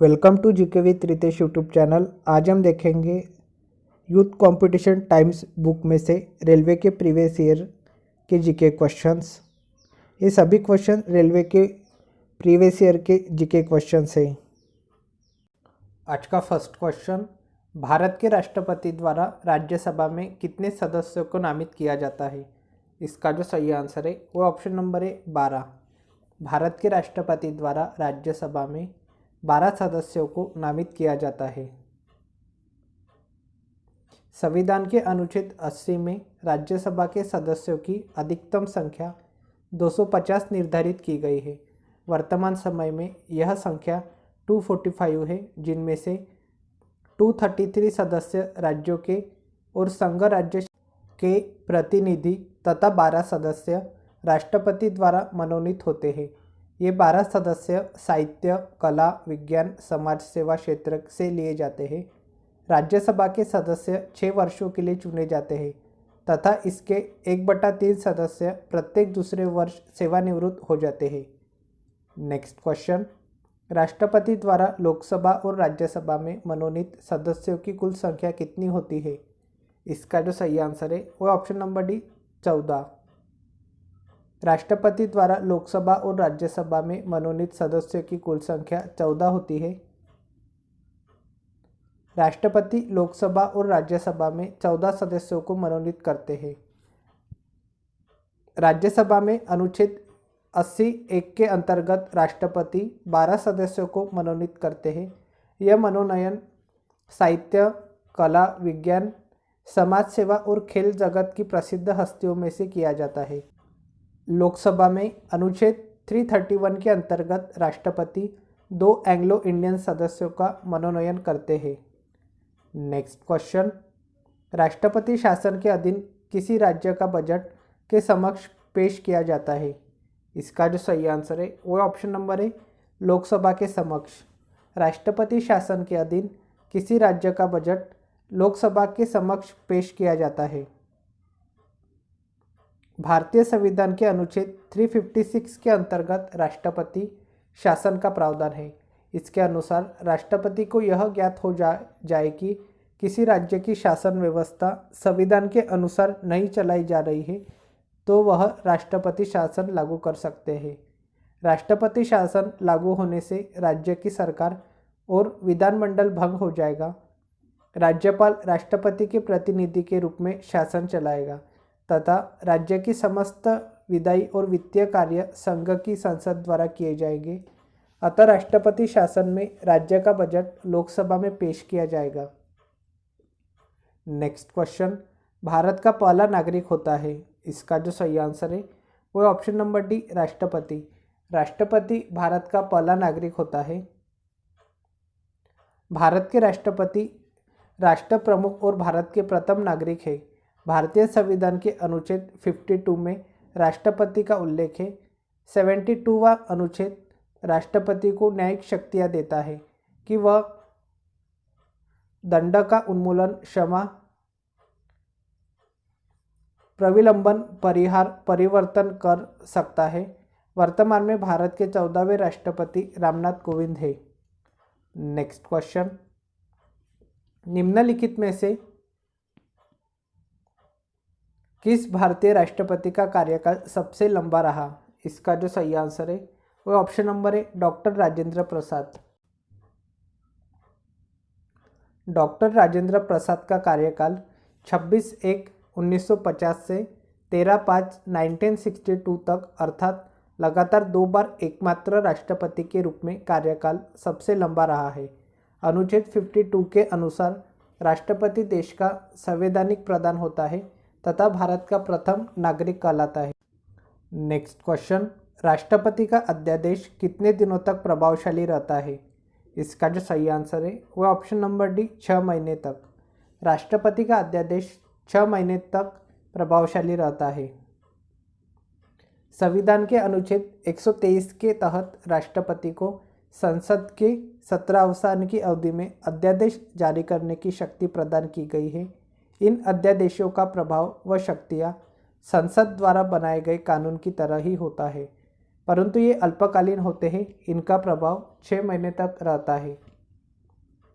Welcome to GK with Ritesh YouTube channel. आज हम देखेंगे यूथ कंपटीशन टाइम्स बुक में से रेलवे के प्रीवियस ईयर के जीके क्वेश्चंस। ये सभी क्वेश्चन रेलवे के प्रीवियस ईयर के जीके क्वेश्चंस हैं। आज का फर्स्ट क्वेश्चन, भारत के राष्ट्रपति द्वारा राज्यसभा में कितने सदस्यों को नामित किया जाता है? इसका जो सही आंसर है वो ऑप्शन नंबर है 12। भारत के राष्ट्रपति द्वारा राज्यसभा में 12 सदस्यों को नामित किया जाता है। संविधान के अनुच्छेद 80 में राज्यसभा के सदस्यों की अधिकतम संख्या 250 निर्धारित की गई है। वर्तमान समय में यह संख्या 245 है, जिनमें से 233 सदस्य राज्यों के और संघ राज्य के प्रतिनिधि तथा 12 सदस्य राष्ट्रपति द्वारा मनोनीत होते हैं। ये 12 सदस्य साहित्य, कला, विज्ञान, समाज सेवा क्षेत्र से लिए जाते हैं। राज्यसभा के सदस्य 6 वर्षों के लिए चुने जाते हैं तथा इसके 1/3 सदस्य प्रत्येक दूसरे वर्ष सेवानिवृत्त हो जाते हैं। नेक्स्ट क्वेश्चन, राष्ट्रपति द्वारा लोकसभा और राज्यसभा में मनोनीत सदस्यों की कुल संख्या कितनी होती है? इसका जो सही आंसर है वो ऑप्शन नंबर डी 14। राष्ट्रपति द्वारा लोकसभा और राज्यसभा में मनोनीत सदस्यों की कुल संख्या 14 होती है। राष्ट्रपति लोकसभा और राज्यसभा में 14 सदस्यों को मनोनीत करते हैं। राज्यसभा में अनुच्छेद 80(1) के अंतर्गत राष्ट्रपति 12 सदस्यों को मनोनीत करते हैं। यह मनोनयन साहित्य, कला, विज्ञान, समाज सेवा और खेल जगत की प्रसिद्ध हस्तियों में से किया जाता है। लोकसभा में अनुच्छेद 331 के अंतर्गत राष्ट्रपति 2 एंग्लो इंडियन सदस्यों का मनोनयन करते हैं। नेक्स्ट क्वेश्चन, राष्ट्रपति शासन के अधीन किसी राज्य का बजट के समक्ष पेश किया जाता है? इसका जो सही आंसर है वो ऑप्शन नंबर है लोकसभा के समक्ष। राष्ट्रपति शासन के अधीन किसी राज्य का बजट लोकसभा के समक्ष पेश किया जाता है। भारतीय संविधान के अनुच्छेद 356 के अंतर्गत राष्ट्रपति शासन का प्रावधान है। इसके अनुसार राष्ट्रपति को यह ज्ञात हो जाए कि किसी राज्य की शासन व्यवस्था संविधान के अनुसार नहीं चलाई जा रही है तो वह राष्ट्रपति शासन लागू कर सकते हैं। राष्ट्रपति शासन लागू होने से राज्य की सरकार और विधानमंडल भंग हो जाएगा। राज्यपाल राष्ट्रपति के प्रतिनिधि के रूप में शासन चलाएगा तथा राज्य की समस्त विधायी और वित्तीय कार्य संघ की संसद द्वारा किए जाएंगे। अतः राष्ट्रपति शासन में राज्य का बजट लोकसभा में पेश किया जाएगा। नेक्स्ट क्वेश्चन, भारत का पहला नागरिक होता है? इसका जो सही आंसर है वो ऑप्शन नंबर डी राष्ट्रपति। राष्ट्रपति भारत का पहला नागरिक होता है। भारत के राष्ट्रपति राष्ट्र प्रमुख और भारत के प्रथम नागरिक है। भारतीय संविधान के अनुच्छेद 52 में राष्ट्रपति का उल्लेख है। 72वां अनुच्छेद राष्ट्रपति को न्यायिक शक्तियाँ देता है कि वह दंड का उन्मूलन, क्षमा, प्रविलंबन, परिहार, परिवर्तन कर सकता है। वर्तमान में भारत के 14वें राष्ट्रपति रामनाथ कोविंद है। नेक्स्ट क्वेश्चन, निम्नलिखित में से किस भारतीय राष्ट्रपति का कार्यकाल सबसे लंबा रहा? इसका जो सही आंसर है वो ऑप्शन नंबर है डॉक्टर राजेंद्र प्रसाद। डॉक्टर राजेंद्र प्रसाद का कार्यकाल 26/1/1950 से 13/5/1962 तक, अर्थात लगातार 2 बार एकमात्र राष्ट्रपति के रूप में कार्यकाल सबसे लंबा रहा है। अनुच्छेद 52 के अनुसार राष्ट्रपति देश का संवैधानिक प्रधान होता है तथा भारत का प्रथम नागरिक कहलाता है। नेक्स्ट क्वेश्चन, राष्ट्रपति का अध्यादेश कितने दिनों तक प्रभावशाली रहता है? इसका जो सही आंसर है वो ऑप्शन नंबर डी 6 महीने तक। राष्ट्रपति का अध्यादेश 6 महीने तक प्रभावशाली रहता है। संविधान के अनुच्छेद 123 के तहत राष्ट्रपति को संसद के 17 अवसान की अवधि में अध्यादेश जारी करने की शक्ति प्रदान की गई है। इन अध्यादेशों का प्रभाव व शक्तियाँ संसद द्वारा बनाए गए कानून की तरह ही होता है। परंतु ये अल्पकालीन होते हैं, इनका प्रभाव 6 महीने तक रहता है।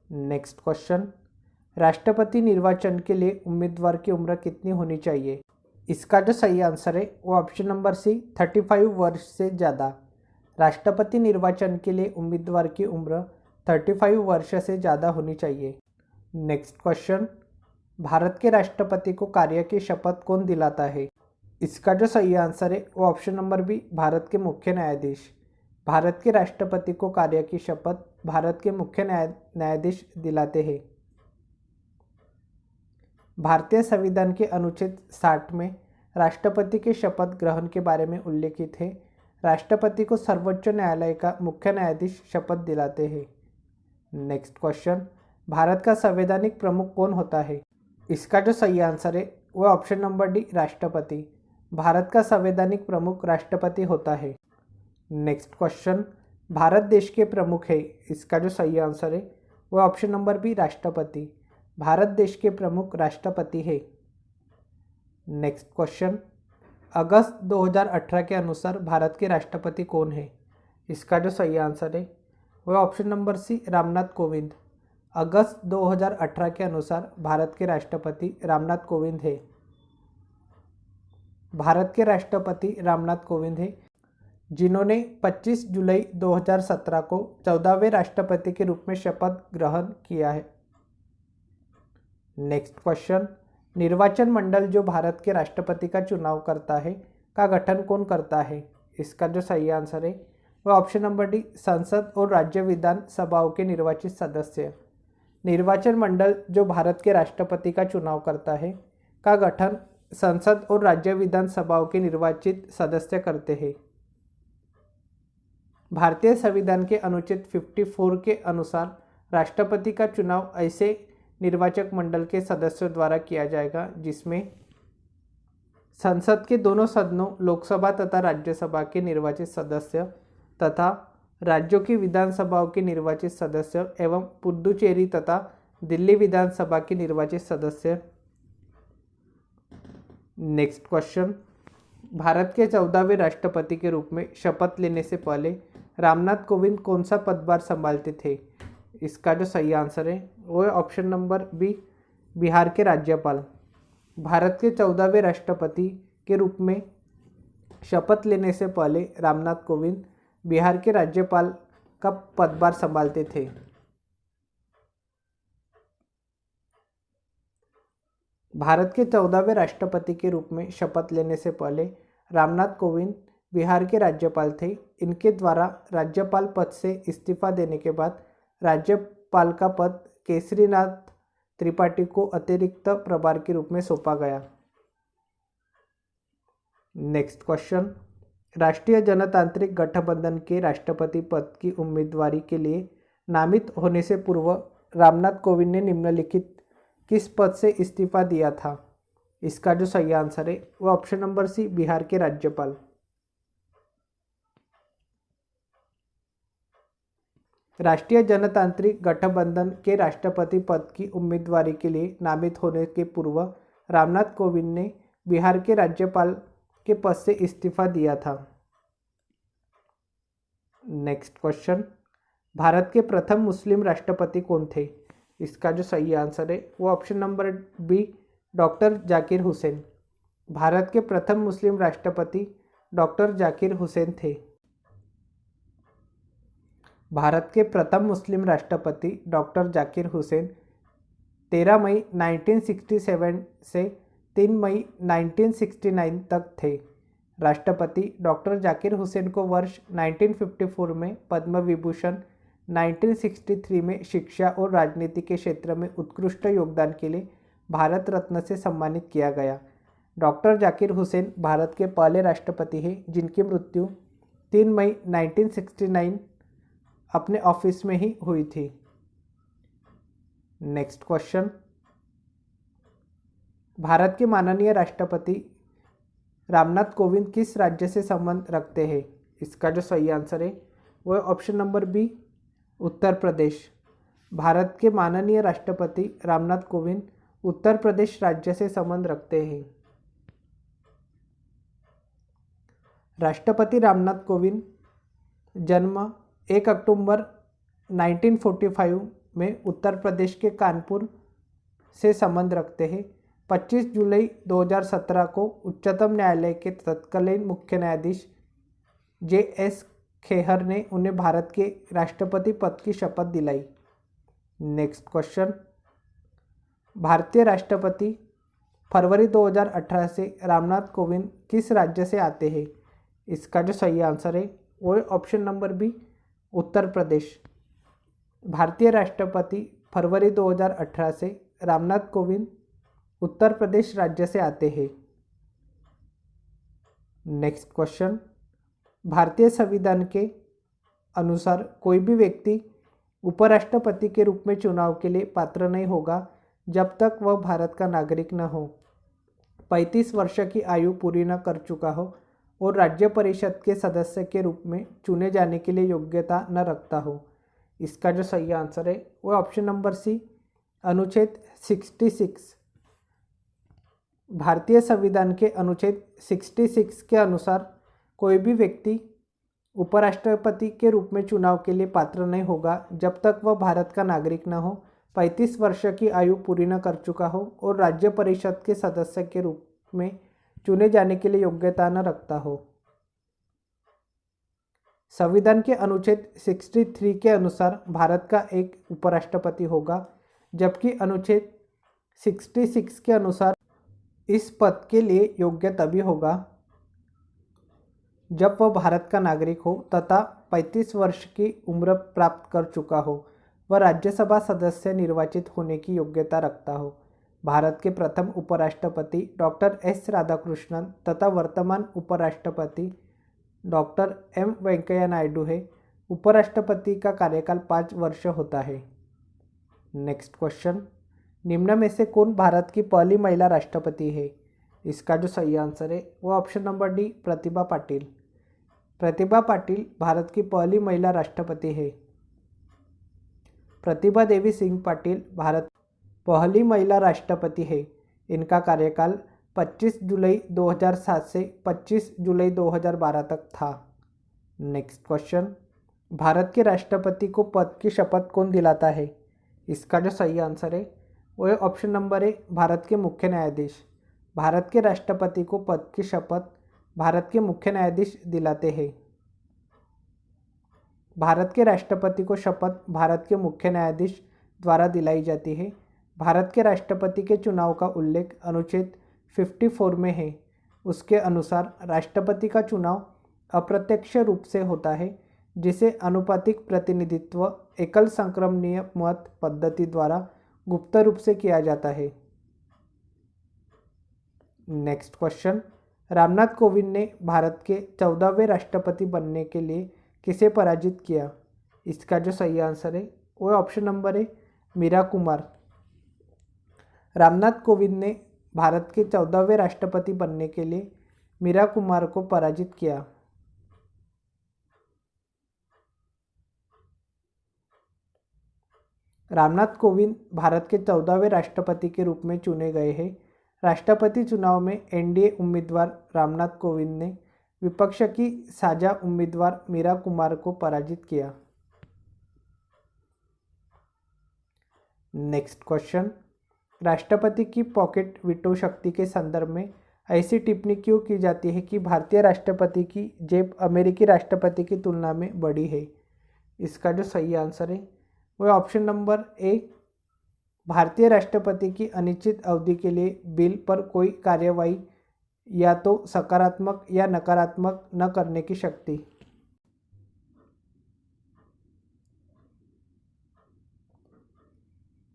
नेक्स्ट क्वेश्चन, राष्ट्रपति निर्वाचन के लिए उम्मीदवार की उम्र कितनी होनी चाहिए? इसका जो सही आंसर है वो ऑप्शन नंबर सी 35 वर्ष से ज़्यादा। राष्ट्रपति निर्वाचन के लिए उम्मीदवार की उम्र 35 वर्ष से ज़्यादा होनी चाहिए। नेक्स्ट क्वेश्चन, भारत के राष्ट्रपति को कार्य की शपथ कौन दिलाता है? इसका जो सही आंसर है वो ऑप्शन नंबर बी भारत के मुख्य न्यायाधीश। भारत के राष्ट्रपति को कार्य की शपथ भारत के मुख्य न्यायाधीश दिलाते हैं। भारतीय संविधान के अनुच्छेद 60 में राष्ट्रपति के शपथ ग्रहण के बारे में उल्लेखित है। राष्ट्रपति को सर्वोच्च न्यायालय का मुख्य न्यायाधीश शपथ दिलाते हैं। नेक्स्ट क्वेश्चन, भारत का संवैधानिक प्रमुख कौन होता है? इसका जो सही आंसर है वो ऑप्शन नंबर डी राष्ट्रपति। भारत का संवैधानिक प्रमुख राष्ट्रपति होता है। नेक्स्ट क्वेश्चन, भारत देश के प्रमुख है। इसका जो सही आंसर है वो ऑप्शन नंबर बी राष्ट्रपति। भारत देश के प्रमुख राष्ट्रपति है। नेक्स्ट क्वेश्चन, अगस्त 2018 के अनुसार भारत के राष्ट्रपति कौन है? इसका जो सही आंसर है वो option number C Ramnath Kovind. अगस्त 2018 के अनुसार भारत के राष्ट्रपति रामनाथ कोविंद है। भारत के राष्ट्रपति रामनाथ कोविंद है, जिन्होंने 25 जुलाई 2017 को 14वें राष्ट्रपति के रूप में शपथ ग्रहण किया है। नेक्स्ट क्वेश्चन, निर्वाचन मंडल जो भारत के राष्ट्रपति का चुनाव करता है का गठन कौन करता है? इसका जो सही आंसर है वह ऑप्शन नंबर डी संसद और राज्य विधान सभाओं के निर्वाचित सदस्य। निर्वाचन मंडल जो भारत के राष्ट्रपति का चुनाव करता है का गठन संसद और राज्य विधान सभाओं के निर्वाचित सदस्य करते हैं। भारतीय संविधान के अनुच्छेद 54 के अनुसार राष्ट्रपति का चुनाव ऐसे निर्वाचक मंडल के सदस्यों द्वारा किया जाएगा जिसमें संसद के दोनों सदनों लोकसभा तथा राज्यसभा के निर्वाचित सदस्य तथा राज्यों की विधानसभाओं के निर्वाचित सदस्य एवं पुडुचेरी तथा दिल्ली विधानसभा के निर्वाचित सदस्य। नेक्स्ट क्वेश्चन, भारत के 14वें राष्ट्रपति के रूप में शपथ लेने से पहले रामनाथ कोविंद कौन सा पदभार संभालते थे? इसका जो सही आंसर है वो है ऑप्शन नंबर बी बिहार के राज्यपाल। भारत के 14वें राष्ट्रपति के रूप में शपथ लेने से पहले रामनाथ कोविंद बिहार के राज्यपाल का पदभार संभालते थे। भारत के 14वें राष्ट्रपति के रूप में शपथ लेने से पहले रामनाथ कोविंद बिहार के राज्यपाल थे। इनके द्वारा राज्यपाल पद से इस्तीफा देने के बाद राज्यपाल का पद केसरीनाथ त्रिपाठी को अतिरिक्त प्रभार के रूप में सौंपा गया। नेक्स्ट क्वेश्चन, राष्ट्रीय जनतांत्रिक गठबंधन के राष्ट्रपति पद की उम्मीदवारी के लिए नामित होने से पूर्व रामनाथ कोविंद ने निम्नलिखित किस पद से इस्तीफा दिया था? इसका जो सही आंसर है वो ऑप्शन नंबर सी बिहार के राज्यपाल। राष्ट्रीय जनतांत्रिक गठबंधन के राष्ट्रपति पद की उम्मीदवारी के लिए नामित होने के पूर्व रामनाथ कोविंद ने बिहार के राज्यपाल के पद से इस्तीफा दिया था। नेक्स्ट क्वेश्चन, भारत के प्रथम मुस्लिम राष्ट्रपति कौन थे? इसका जो सही आंसर है वो option number B doctor Zakir Hussain. Bharat के प्रथम मुस्लिम राष्ट्रपति डॉक्टर जाकिर हुसैन थे। भारत के प्रथम मुस्लिम राष्ट्रपति डॉक्टर जाकिर हुसैन 13 मई 1967 से 3 मई 1969 तक थे। राष्ट्रपति डॉक्टर जाकिर हुसैन को वर्ष 1954 में पद्म विभूषण, 1963 में शिक्षा और राजनीति के क्षेत्र में उत्कृष्ट योगदान के लिए भारत रत्न से सम्मानित किया गया। डॉक्टर जाकिर हुसैन भारत के पहले राष्ट्रपति हैं जिनकी मृत्यु 3 मई 1969 अपने ऑफिस में ही हुई थी। नेक्स्ट क्वेश्चन, भारत के माननीय राष्ट्रपति रामनाथ कोविंद किस राज्य से संबंध रखते हैं? इसका जो सही आंसर है वो है option number B Uttar Pradesh. Bharat के माननीय राष्ट्रपति रामनाथ कोविंद उत्तर प्रदेश राज्य से संबंध रखते हैं। राष्ट्रपति रामनाथ कोविंद जन्म 1 अक्टूबर 1945 में उत्तर प्रदेश के कानपुर से संबंध रखते हैं। 25 जुलाई 2017 को उच्चतम न्यायालय के तत्कालीन मुख्य न्यायाधीश JS खेहर ने उन्हें भारत के राष्ट्रपति पद की शपथ दिलाई। नेक्स्ट क्वेश्चन, भारतीय राष्ट्रपति फरवरी 2018 से रामनाथ कोविंद किस राज्य से आते हैं? इसका जो सही आंसर है वो है option number B, Uttar Pradesh. भारतीय राष्ट्रपति फरवरी 2018 से रामनाथ कोविंद उत्तर प्रदेश राज्य से आते हैं। नेक्स्ट क्वेश्चन, भारतीय संविधान के अनुसार कोई भी व्यक्ति उपराष्ट्रपति के रूप में चुनाव के लिए पात्र नहीं होगा जब तक वह भारत का नागरिक न हो, 35 वर्ष की आयु पूरी न कर चुका हो और राज्य परिषद के सदस्य के रूप में चुने जाने के लिए योग्यता न रखता हो। इसका जो सही आंसर है वो ऑप्शन नंबर सी, अनुच्छेद 66। भारतीय संविधान के अनुच्छेद 66 के अनुसार कोई भी व्यक्ति उपराष्ट्रपति के रूप में चुनाव के लिए पात्र नहीं होगा जब तक वह भारत का नागरिक न हो, 35 वर्ष की आयु पूरी न कर चुका हो और राज्य परिषद के सदस्य के रूप में चुने जाने के लिए योग्यता न रखता हो। संविधान के अनुच्छेद 63 के अनुसार भारत का एक उपराष्ट्रपति होगा, जबकि अनुच्छेद 66 के अनुसार इस पद के लिए योग्य तभी होगा जब वह भारत का नागरिक हो तथा 35 वर्ष की उम्र प्राप्त कर चुका हो, वह राज्यसभा सदस्य निर्वाचित होने की योग्यता रखता हो। भारत के प्रथम उपराष्ट्रपति डॉक्टर S राधाकृष्णन तथा वर्तमान उपराष्ट्रपति डॉक्टर M वेंकैया नायडू है। उपराष्ट्रपति का कार्यकाल 5 वर्ष होता है। नेक्स्ट क्वेश्चन, निम्न में से कौन भारत की पहली महिला राष्ट्रपति है? इसका जो सही आंसर है वो option number D, Pratibha Patil. Pratibha Patil Bharat की पहली महिला राष्ट्रपति है। प्रतिभा देवी सिंह पाटिल भारत पहली महिला राष्ट्रपति है। इनका कार्यकाल 25 जुलाई 2007 से 25 जुलाई 2012 तक था। नेक्स्ट क्वेश्चन, भारत के राष्ट्रपति को पद की शपथ कौन दिलाता है? इसका जो सही आंसर है वो है ऑप्शन नंबर ए, भारत के मुख्य न्यायाधीश। भारत के राष्ट्रपति को पद की शपथ भारत के मुख्य न्यायाधीश दिलाते हैं। भारत के राष्ट्रपति को शपथ भारत के मुख्य न्यायाधीश द्वारा दिलाई जाती है। भारत के राष्ट्रपति के चुनाव का उल्लेख अनुच्छेद 54 में है। उसके अनुसार राष्ट्रपति का चुनाव अप्रत्यक्ष रूप से होता है, जिसे आनुपातिक प्रतिनिधित्व एकल संक्रमणीय मत पद्धति द्वारा गुप्त रूप से किया जाता है। नेक्स्ट क्वेश्चन, रामनाथ कोविंद ने भारत के 14वें राष्ट्रपति बनने के लिए किसे पराजित किया? इसका जो सही आंसर है वो option number A, Meera Kumar. Ramnath Kovind ने भारत के 14वें राष्ट्रपति बनने के लिए मीरा कुमार को पराजित किया। रामनाथ कोविंद भारत के 14वें राष्ट्रपति के रूप में चुने गए हैं। राष्ट्रपति चुनाव में NDA उम्मीदवार रामनाथ कोविंद ने विपक्ष की साझा उम्मीदवार मीरा कुमार को पराजित किया। नेक्स्ट क्वेश्चन, राष्ट्रपति की पॉकेट वीटो शक्ति के संदर्भ में ऐसी टिप्पणी क्यों की जाती है कि भारतीय राष्ट्रपति की जेब अमेरिकी राष्ट्रपति की तुलना में बड़ी है? इसका जो सही आंसर है वह ऑप्शन नंबर ए, भारतीय राष्ट्रपति की अनिश्चित अवधि के लिए बिल पर कोई कार्यवाही या तो सकारात्मक या नकारात्मक न करने की शक्ति।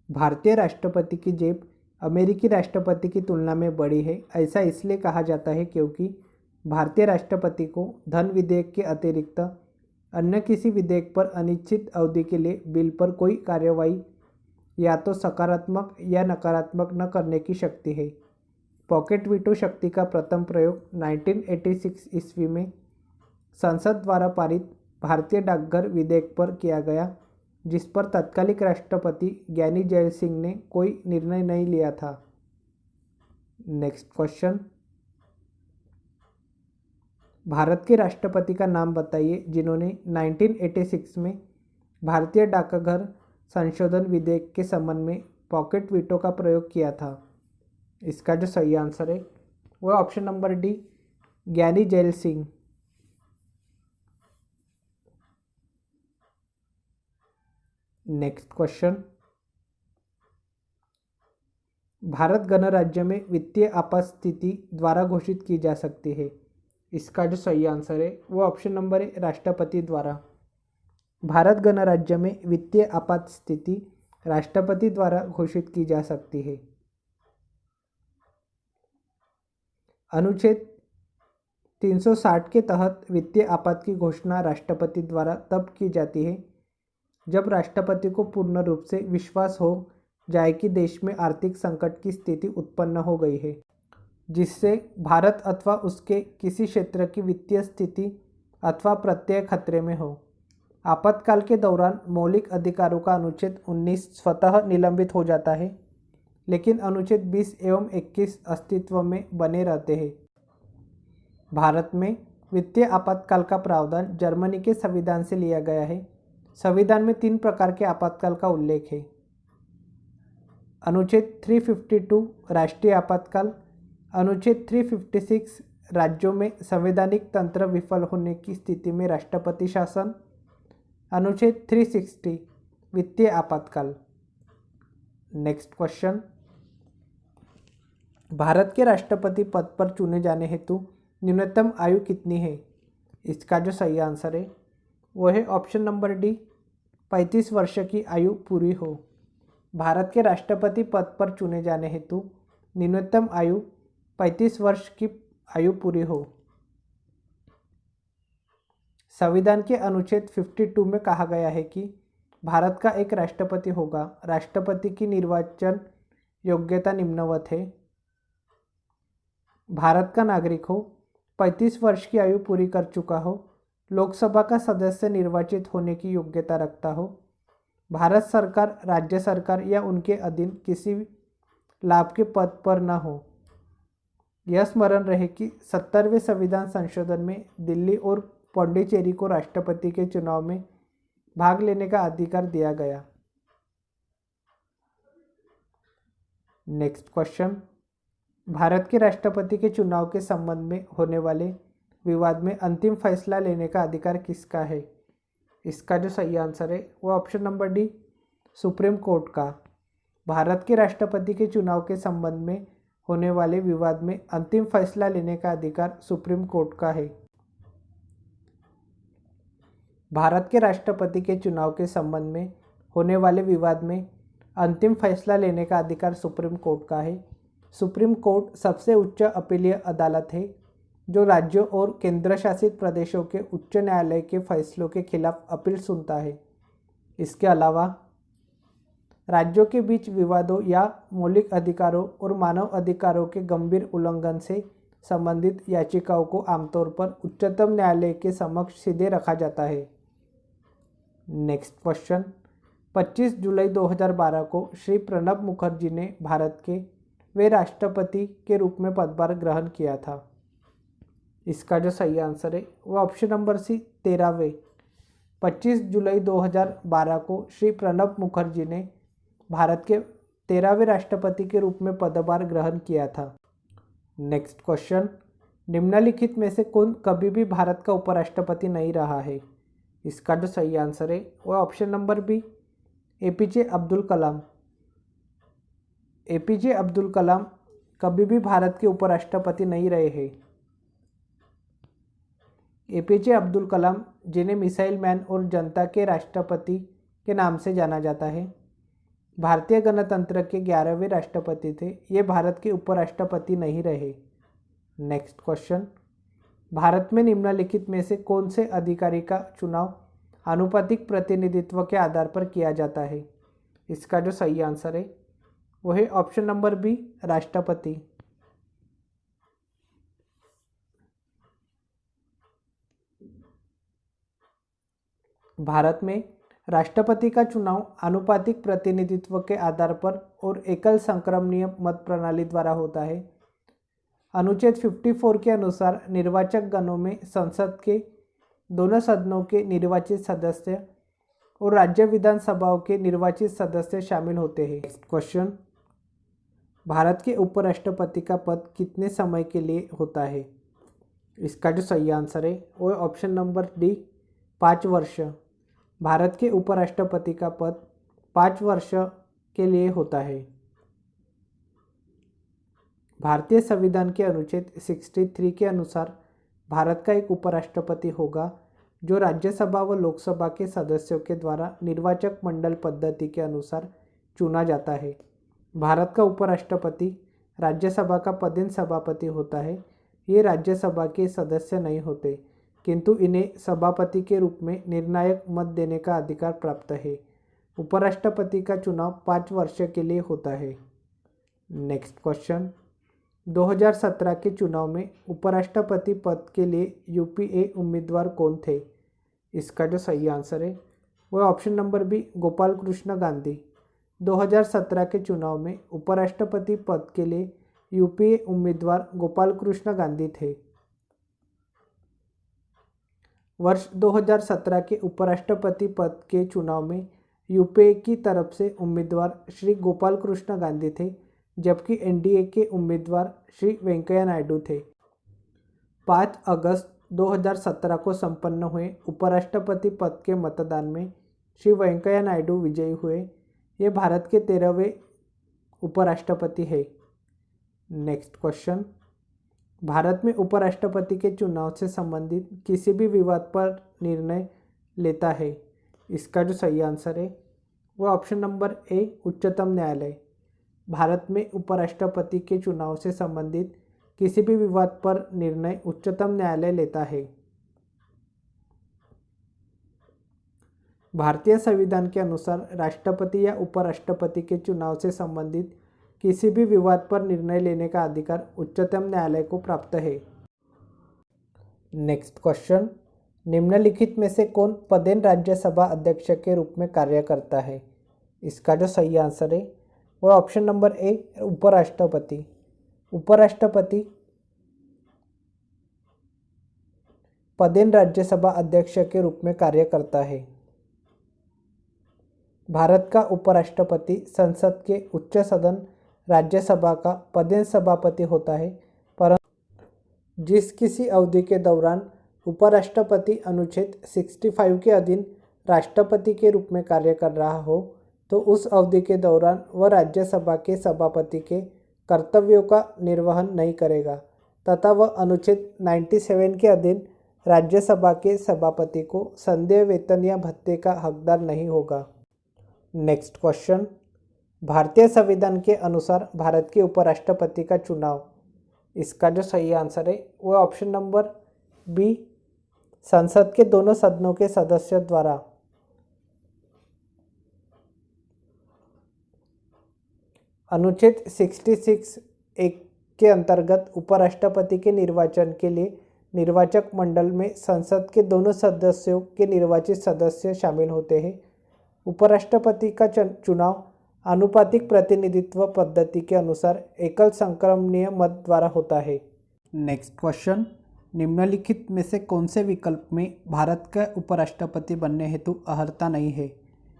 भारतीय राष्ट्रपति की जेब अमेरिकी राष्ट्रपति की तुलना में बड़ी है। ऐसा इसलिए कहा जाता है क्योंकि भारतीय राष्ट्रपति को धन विधेयक के अतिरिक्त अन्य किसी विधेयक पर अनिश्चित अवधि के लिए बिल पर कोई कार्यवाही या तो सकारात्मक या नकारात्मक न करने की शक्ति है। पॉकेट वीटो शक्ति का प्रथम प्रयोग 1986 ईस्वी में संसद द्वारा पारित भारतीय डाकघर विधेयक पर किया गया, जिस पर तत्कालिक राष्ट्रपति ज्ञानी जैल सिंह ने कोई निर्णय नहीं लिया था। नेक्स्ट क्वेश्चन, भारत के राष्ट्रपति का नाम बताइए जिन्होंने 1986 में भारतीय डाकघर संशोधन विधेयक के संबंध में पॉकेट वीटो का प्रयोग किया था। इसका जो सही आंसर है वो ऑप्शन नंबर डी, ज्ञानी gel Singh. Next question, Bharat गणराज्य में वित्तीय आपात स्थिति द्वारा घोषित की जा सकती है। इसका जो सही आंसर है वो ऑप्शन नंबर है, राष्ट्रपति द्वारा। भारत गणराज्य में वित्तीय आपात स्थिति राष्ट्रपति द्वारा घोषित की जा सकती है। अनुच्छेद 360 के तहत वित्तीय आपात की घोषणा राष्ट्रपति द्वारा तब की जाती है जब राष्ट्रपति को पूर्ण रूप से विश्वास हो जाए कि देश में आर्थिक संकट की स्थिति उत्पन्न हो गई है, जिससे भारत अथवा उसके किसी क्षेत्र की वित्तीय स्थिति अथवा प्रत्यय खतरे में हो। आपातकाल के दौरान मौलिक अधिकारों का अनुच्छेद 19 स्वतः निलंबित हो जाता है, लेकिन अनुच्छेद 20 एवं 21 अस्तित्व में बने रहते हैं। भारत में वित्तीय आपातकाल का प्रावधान जर्मनी के संविधान से लिया गया है। संविधान में 3 प्रकार के आपातकाल का उल्लेख है। अनुच्छेद 352 राष्ट्रीय आपातकाल, अनुच्छेद 356 राज्यों में संवैधानिक तंत्र विफल होने की स्थिति में राष्ट्रपति शासन, अनुच्छेद 360 वित्तीय आपातकाल। नेक्स्ट क्वेश्चन, भारत के राष्ट्रपति पद पर चुने जाने हेतु न्यूनतम आयु कितनी है? इसका जो सही आंसर है वो है ऑप्शन नंबर डी, 35 वर्ष की आयु पूरी हो। भारत के राष्ट्रपति पद पर चुने जाने हेतु न्यूनतम आयु 35 वर्ष की आयु पूरी हो। संविधान के अनुच्छेद 52 में कहा गया है कि भारत का एक राष्ट्रपति होगा। राष्ट्रपति की निर्वाचन योग्यता निम्नवत है: भारत का नागरिक हो, 35 वर्ष की आयु पूरी कर चुका हो, लोकसभा का सदस्य निर्वाचित होने की योग्यता रखता हो, भारत सरकार, राज्य सरकार या उनके अधीन किसी लाभ के पद पर न हो। यह स्मरण रहे कि 70वें संविधान संशोधन में दिल्ली और पौंडीचेरी को राष्ट्रपति के चुनाव में भाग लेने का अधिकार दिया गया। नेक्स्ट क्वेश्चन, भारत के राष्ट्रपति के चुनाव के संबंध में होने वाले विवाद में अंतिम फैसला लेने का अधिकार किसका है? इसका जो सही आंसर है वो option number D, supreme court का। भारत के राष्ट्रपति के चुनाव के संबंध में होने वाले विवाद में अंतिम फैसला लेने का अधिकार सुप्रीम कोर्ट का है। भारत के राष्ट्रपति के चुनाव के संबंध में होने वाले विवाद में अंतिम फैसला लेने का अधिकार सुप्रीम कोर्ट का है। सुप्रीम कोर्ट सबसे उच्च अपीलीय अदालत है जो राज्यों और केंद्र शासित प्रदेशों के उच्च न्यायालय के फैसलों के खिलाफ अपील सुनता है। इसके अलावा राज्यों के बीच विवादों या मौलिक अधिकारों और मानव अधिकारों के गंभीर उल्लंघन से संबंधित याचिकाओं को आमतौर पर उच्चतम न्यायालय के समक्ष सीधे रखा जाता है। नेक्स्ट क्वेश्चन, 25 जुलाई 2012 को श्री प्रणब मुखर्जी ने भारत के वे राष्ट्रपति के रूप में पदभार ग्रहण किया था। इसका जो सही आंसर है वो ऑप्शन नंबर सी, 13वें। 25 जुलाई 2012 को श्री प्रणब मुखर्जी ने भारत के 13वें राष्ट्रपति के रूप में पदभार ग्रहण किया था। नेक्स्ट क्वेश्चन, निम्नलिखित में से कौन कभी भी भारत का उपराष्ट्रपति नहीं रहा है? इसका जो सही आंसर है वो option number B, APJ Abdul Kalam. APJ Abdul Kalam कभी भी भारत के उपराष्ट्रपति नहीं रहे हैं। एपीजे अब्दुल कलाम, जिन्हें मिसाइल मैन और जनता के राष्ट्रपति के नाम से जाना जाता है, भारतीय गणतंत्र के 11वें राष्ट्रपति थे। ये भारत के उपराष्ट्रपति नहीं रहे। नेक्स्ट क्वेश्चन, भारत में निम्नलिखित में से कौन से अधिकारी का चुनाव आनुपातिक प्रतिनिधित्व के आधार पर किया जाता है? इसका जो सही आंसर है वो है ऑप्शन नंबर बी, राष्ट्रपति। भारत में राष्ट्रपति का चुनाव आनुपातिक प्रतिनिधित्व के आधार पर और एकल संक्रमणीय मत प्रणाली द्वारा होता है। अनुच्छेद 54 के अनुसार निर्वाचक गणों में संसद के दोनों सदनों के निर्वाचित सदस्य और राज्य विधानसभाओं के निर्वाचित सदस्य शामिल होते हैं। नेक्स्ट क्वेश्चन, भारत के उपराष्ट्रपति का पद कितने समय के लिए होता है? इसका जो सही आंसर है वो ऑप्शन नंबर डी 5 वर्ष। भारत के उपराष्ट्रपति का पद 5 वर्ष के लिए होता है। भारतीय संविधान के अनुच्छेद 63 के अनुसार भारत का एक उपराष्ट्रपति होगा जो राज्यसभा व लोकसभा के सदस्यों के द्वारा निर्वाचक मंडल पद्धति के अनुसार चुना जाता है। भारत का उपराष्ट्रपति राज्यसभा का पदेन सभापति होता है। ये राज्यसभा के सदस्य नहीं होते, किंतु इन्हें सभापति के रूप में निर्णायक मत देने का अधिकार प्राप्त है। उपराष्ट्रपति का चुनाव 5 वर्ष के लिए होता है। नेक्स्ट क्वेश्चन, 2017 के चुनाव में उपराष्ट्रपति पद के लिए यूपीए उम्मीदवार कौन थे? इसका जो सही आंसर है वो option number B Gopal Krishna Gandhi. 2017 के चुनाव में उपराष्ट्रपति पद के लिए यूपीए उम्मीदवार गोपाल कृष्ण गांधी थे। वर्ष 2017 के उपराष्ट्रपति पद के चुनाव में यूपीए की तरफ से उम्मीदवार श्री गोपाल कृष्ण गांधी थे, जबकि एनडीए के उम्मीदवार श्री वेंकैया नायडू थे। 5 अगस्त 2017 को संपन्न हुए उपराष्ट्रपति पद के मतदान में श्री वेंकैया नायडू विजयी हुए। ये भारत के 13वें उपराष्ट्रपति है। नेक्स्ट क्वेश्चन, भारत में उपराष्ट्रपति के चुनाव से संबंधित किसी भी विवाद पर निर्णय लेता है? इसका जो सही आंसर है वो ऑप्शन नंबर ए उच्चतम न्यायालय। भारत में उपराष्ट्रपति के चुनाव से संबंधित किसी भी विवाद पर निर्णय उच्चतम न्यायालय लेता है। भारतीय संविधान के अनुसार राष्ट्रपति या उपराष्ट्रपति के चुनाव से संबंधित किसी भी विवाद पर निर्णय लेने का अधिकार उच्चतम न्यायालय को प्राप्त है। नेक्स्ट क्वेश्चन, निम्नलिखित में से कौन पदेन राज्यसभा अध्यक्ष के रूप में कार्य करता है? इसका जो सही आंसर है वो ऑप्शन नंबर ए उपराष्ट्रपति। उपराष्ट्रपति पदेन राज्यसभा अध्यक्ष के रूप में कार्य करता है। भारत का उपराष्ट्रपति संसद के उच्च सदन राज्यसभा का पदेन सभापति होता है, परंतु जिस किसी अवधि के दौरान उपराष्ट्रपति अनुच्छेद 65 के अधीन राष्ट्रपति के रूप में कार्य कर रहा हो, तो उस अवधि के दौरान वह राज्यसभा के सभापति के कर्तव्यों का निर्वहन नहीं करेगा तथा वह अनुच्छेद 97 के अधीन राज्यसभा के सभापति को संदेय वेतन या भत्ते का हकदार नहीं होगा। नेक्स्ट क्वेश्चन, भारतीय संविधान के अनुसार भारत के उपराष्ट्रपति का चुनाव, इसका जो सही आंसर है वो ऑप्शन नंबर बी संसद के दोनों सदनों के सदस्यों द्वारा। अनुच्छेद 66 एक के अंतर्गत उपराष्ट्रपति के निर्वाचन के लिए निर्वाचक मंडल में संसद के दोनों सदस्यों के निर्वाचित सदस्य शामिल होते हैं। उपराष्ट्रपति का चुनाव आनुपातिक प्रतिनिधित्व पद्धति के अनुसार एकल संक्रमणीय मत द्वारा होता है। नेक्स्ट क्वेश्चन, निम्नलिखित में से कौन से विकल्प में भारत का उपराष्ट्रपति बनने हेतु अर्हता नहीं है?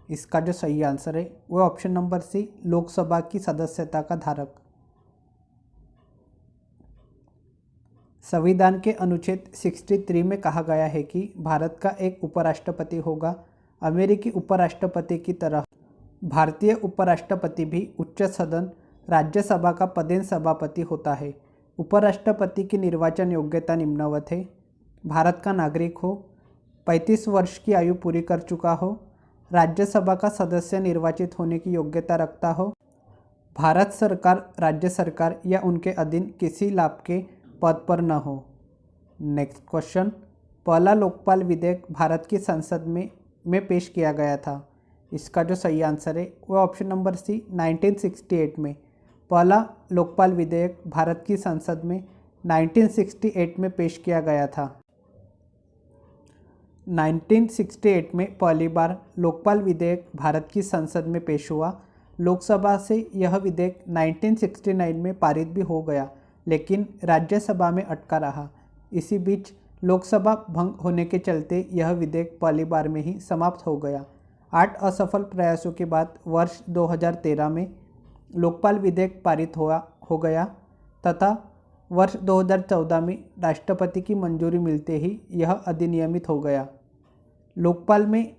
इसका जो सही आंसर है वो ऑप्शन नंबर सी लोकसभा की सदस्यता का धारक। संविधान के अनुच्छेद 63 में कहा गया है कि भारत का एक उपराष्ट्रपति होगा। अमेरिकी उपराष्ट्रपति की तरह भारतीय उपराष्ट्रपति भी उच्च सदन राज्यसभा का पदेन सभापति होता है। उपराष्ट्रपति की निर्वाचन योग्यता निम्नवत है: भारत का नागरिक हो, 35 वर्ष की आयु पूरी कर चुका हो, राज्यसभा का सदस्य निर्वाचित होने की योग्यता रखता हो, भारत सरकार, राज्य सरकार या उनके अधीन किसी लाभ के पद पर न हो। नेक्स्ट क्वेश्चन, पहला लोकपाल विधेयक भारत की संसद में पेश किया गया था। इसका जो सही आंसर है वो ऑप्शन नंबर सी 1968 में। पहला लोकपाल विधेयक भारत की संसद में 1968 में पेश किया गया था। 1968 में पहली बार लोकपाल विधेयक भारत की संसद में पेश हुआ। लोकसभा से यह विधेयक 1969 में पारित भी हो गया, लेकिन राज्यसभा में अटका रहा। इसी बीच लोकसभा भंग होने के चलते यह विधेयक पहली बार में ही समाप्त हो गया। 8 असफल प्रयासों के बाद वर्ष 2013 में लोकपाल विधेयक पारित हो गया तथा वर्ष 2014 में राष्ट्रपति की मंजूरी मिलते ही यह अधिनियमित हो गया। लोकपाल में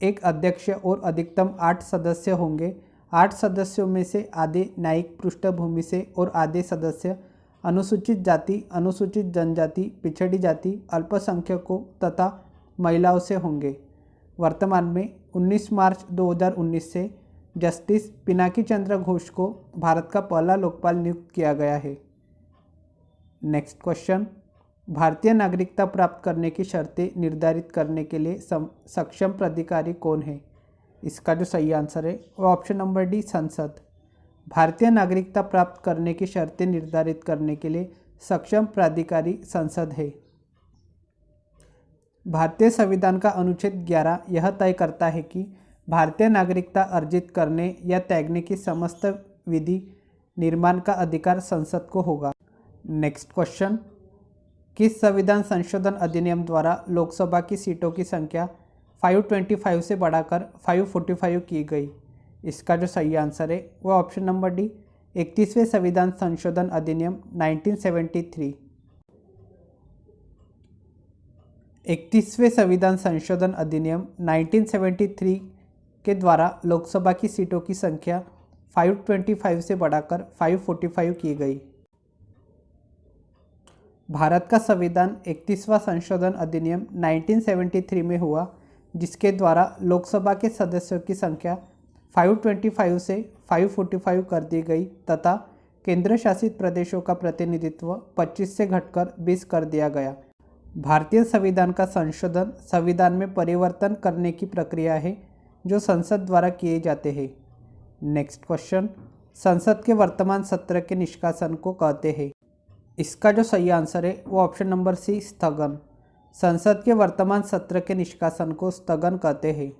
एक अध्यक्ष और अधिकतम 8 सदस्य होंगे। 8 सदस्यों में से आधे न्यायिक पृष्ठभूमि से और आधे सदस्य अनुसूचित जाति, अनुसूचित जनजाति, पिछड़ी जाति, अल्पसंख्यकों तथा महिलाओं से होंगे। वर्तमान में 19 मार्च 2019 से जस्टिस पिनाकी चंद्र घोष को भारत का पहला लोकपाल नियुक्त किया गया है। नेक्स्ट क्वेश्चन, भारतीय नागरिकता प्राप्त करने की शर्तें निर्धारित करने के लिए सक्षम प्राधिकारी कौन है? इसका जो सही आंसर है वो ऑप्शन नंबर डी, संसद। भारतीय नागरिकता प्राप्त करने की शर्तें निर्धारित करने के लिए सक्षम प्राधिकारी संसद है। भारतीय संविधान का अनुच्छेद 11 यह तय करता है कि भारतीय नागरिकता अर्जित करने या त्यागने की समस्त विधि निर्माण का अधिकार संसद को होगा। नेक्स्ट क्वेश्चन, किस संविधान संशोधन अधिनियम द्वारा लोकसभा की सीटों की संख्या 525 से बढ़ाकर 545 की गई? इसका जो सही आंसर है वो ऑप्शन नंबर डी, 31वें संविधान संशोधन अधिनियम 1973। 31वें संविधान संशोधन अधिनियम 1973 के द्वारा लोकसभा की सीटों की संख्या 525 से बढ़ाकर 545 की गई। भारत का संविधान 31वां संशोधन अधिनियम 1973 में हुआ, जिसके द्वारा लोकसभा के सदस्यों की संख्या 525 से 545 कर दी गई तथा केंद्र शासित प्रदेशों का प्रतिनिधित्व 25 से घटकर 20 कर दिया गया। भारतीय संविधान का संशोधन संविधान में परिवर्तन करने की प्रक्रिया है जो संसद द्वारा किए जाते हैं। नेक्स्ट क्वेश्चन, संसद के वर्तमान सत्र के निष्कासन को कहते हैं। इसका जो सही आंसर है वो ऑप्शन नंबर सी, स्थगन। संसद के वर्तमान सत्र के निष्कासन को स्थगन कहते हैं।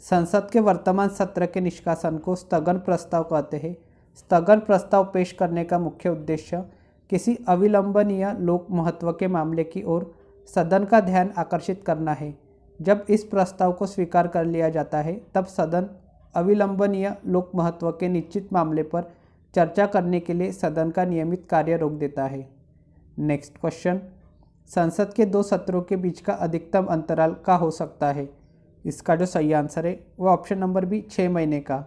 संसद के वर्तमान सत्र के निष्कासन को स्थगन प्रस्ताव कहते हैं। स्थगन प्रस्ताव पेश करने का मुख्य उद्देश्य किसी अविलंबनीय लोक महत्व के मामले की ओर सदन का ध्यान आकर्षित करना है। जब इस प्रस्ताव को स्वीकार कर लिया जाता है तब सदन अविलंबनीय लोक महत्व के निश्चित मामले पर चर्चा करने के लिए सदन का नियमित कार्य रोक देता है। नेक्स्ट क्वेश्चन, संसद के 2 सत्रों के बीच का अधिकतम अंतराल क्या हो सकता है? इसका जो सही आंसर है वो ऑप्शन नंबर बी, 6 महीने का।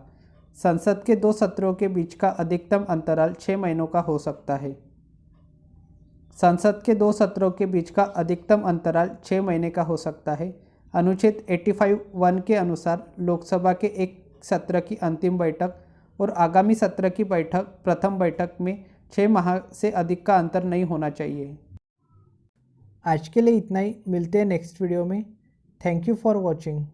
संसद के 2 सत्रों के बीच का अधिकतम अंतराल 6 महीनों का हो सकता है। संसद के 2 सत्रों के बीच का अधिकतम अंतराल 6 महीने का हो सकता है। अनुच्छेद 85(1) के अनुसार लोकसभा के एक सत्र की अंतिम बैठक और आगामी सत्र की बैठक प्रथम बैठक में 6 माह से अधिक का अंतर नहीं होना चाहिए। आज के लिए इतना ही, मिलते हैं नेक्स्ट वीडियो में। Thank you for watching.